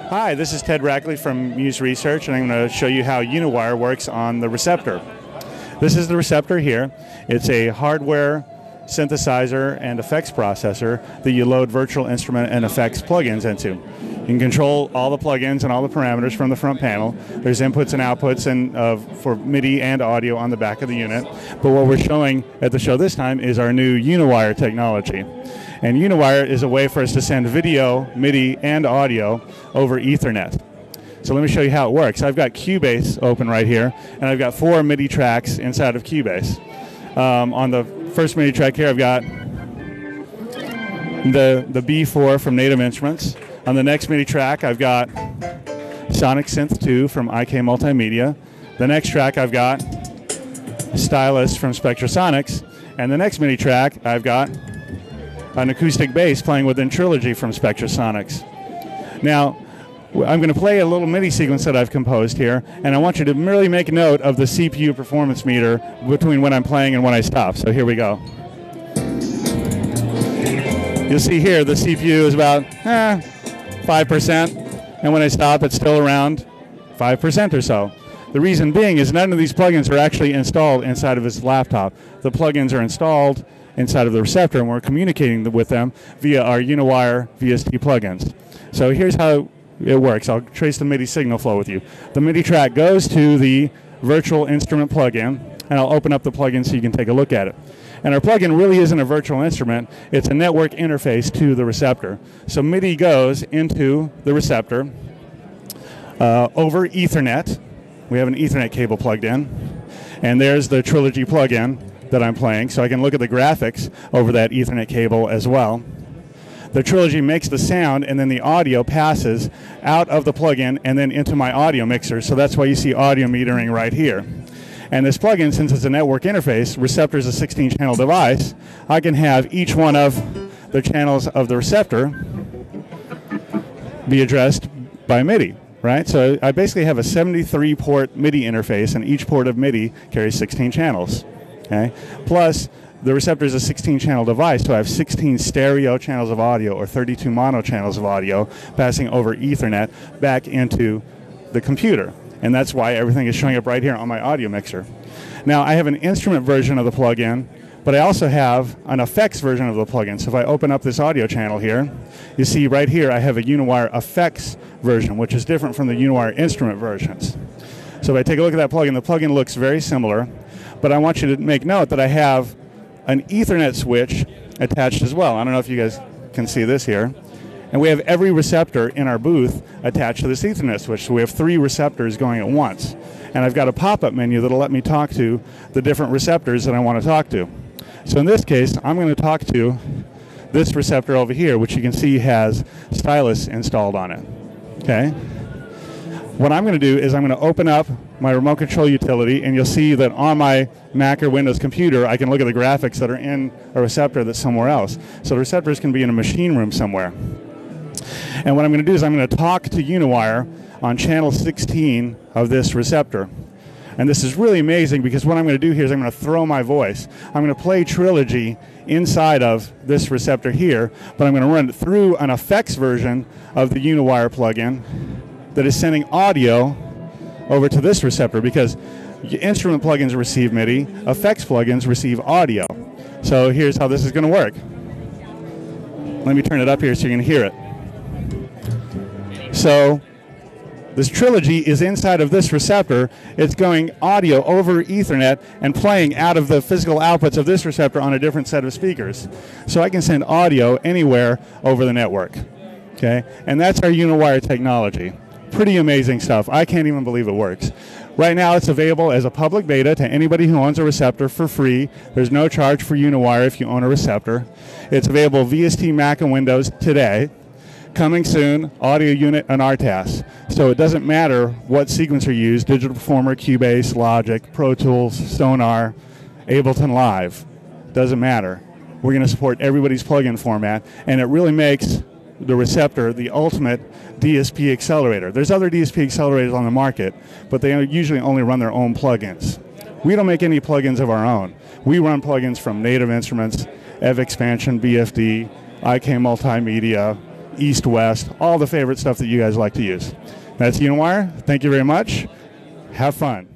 Hi, this is Ted Rackley from Muse Research, and I'm going to show you how Uniwire works on the Receptor. This is the Receptor here. It's a hardware synthesizer and effects processor that you load virtual instrument and effects plugins into. You can control all the plugins and all the parameters from the front panel. There's inputs and outputs for MIDI and audio on the back of the unit. But what we're showing at the show this time is our new Uniwire technology. And Uniwire is a way for us to send video, MIDI, and audio over Ethernet. So let me show you how it works. I've got Cubase open right here, and I've got 4 MIDI tracks inside of Cubase. On the first MIDI track here, I've got the B4 from Native Instruments. On the next MIDI track, I've got Sonic Synth 2 from IK Multimedia. The next track, I've got Stylus from Spectrasonics. And the next MIDI track, I've got an acoustic bass playing within Trilogy from Spectrasonics. Now, I'm going to play a little MIDI sequence that I've composed here, and I want you to really make note of the CPU performance meter between when I'm playing and when I stop. So here we go. You'll see here the CPU is about 5%, and when I stop it's still around 5% or so. The reason being is none of these plugins are actually installed inside of this laptop. The plugins are installed inside of the Receptor, and we're communicating with them via our Uniwire VST plugins. So here's how it works. I'll trace the MIDI signal flow with you. The MIDI track goes to the virtual instrument plugin, and I'll open up the plugin so you can take a look at it. And our plugin really isn't a virtual instrument, it's a network interface to the Receptor. So MIDI goes into the Receptor over Ethernet. We have an Ethernet cable plugged in, and there's the Trilogy plugin that I'm playing, so I can look at the graphics over that Ethernet cable as well. The Trilogy makes the sound, and then the audio passes out of the plugin and then into my audio mixer, so that's why you see audio metering right here. And this plugin, since it's a network interface, Receptor is a 16-channel device, I can have each one of the channels of the Receptor be addressed by MIDI, right? So I basically have a 73-port MIDI interface, and each port of MIDI carries 16 channels. Okay. Plus, the Receptor is a 16-channel device, so I have 16 stereo channels of audio or 32 mono channels of audio passing over Ethernet back into the computer. And that's why everything is showing up right here on my audio mixer. Now, I have an instrument version of the plugin, but I also have an effects version of the plugin. So if I open up this audio channel here, you see right here I have a Uniwire effects version, which is different from the Uniwire instrument versions. So if I take a look at that plugin, the plugin looks very similar. But I want you to make note that I have an Ethernet switch attached as well. I don't know if you guys can see this here. And we have every Receptor in our booth attached to this Ethernet switch. So we have 3 Receptors going at once. And I've got a pop-up menu that'll let me talk to the different Receptors that I want to talk to. So in this case, I'm going to talk to this Receptor over here, which you can see has Stylus installed on it. Okay? What I'm going to do is I'm going to open up my remote control utility, and you'll see that on my Mac or Windows computer, I can look at the graphics that are in a Receptor that's somewhere else. So the Receptors can be in a machine room somewhere. And what I'm going to do is I'm going to talk to Uniwire on channel 16 of this Receptor. And this is really amazing because what I'm going to do here is I'm going to throw my voice. I'm going to play Trilogy inside of this Receptor here, but I'm going to run it through an effects version of the Uniwire plugin that is sending audio over to this Receptor, because instrument plugins receive MIDI, effects plugins receive audio. So here's how this is going to work. Let me turn it up here so you can hear it. So this Trilogy is inside of this Receptor. It's going audio over Ethernet and playing out of the physical outputs of this Receptor on a different set of speakers. So I can send audio anywhere over the network. Okay? And that's our Uniwire technology. Pretty amazing stuff. I can't even believe it works. Right now it's available as a public beta to anybody who owns a Receptor for free. There's no charge for Uniwire if you own a Receptor. It's available VST, Mac, and Windows today. Coming soon, Audio Unit and RTAS. So it doesn't matter what sequencer you use, Digital Performer, Cubase, Logic, Pro Tools, Sonar, Ableton Live. Doesn't matter. We're going to support everybody's plugin format, and it really makes the Receptor the ultimate DSP accelerator. There's other DSP accelerators on the market, but they usually only run their own plugins. We don't make any plugins of our own. We run plugins from Native Instruments, EV Expansion, BFD, IK Multimedia, east, west, all the favorite stuff that you guys like to use. That's Unwire. Thank you very much. Have fun.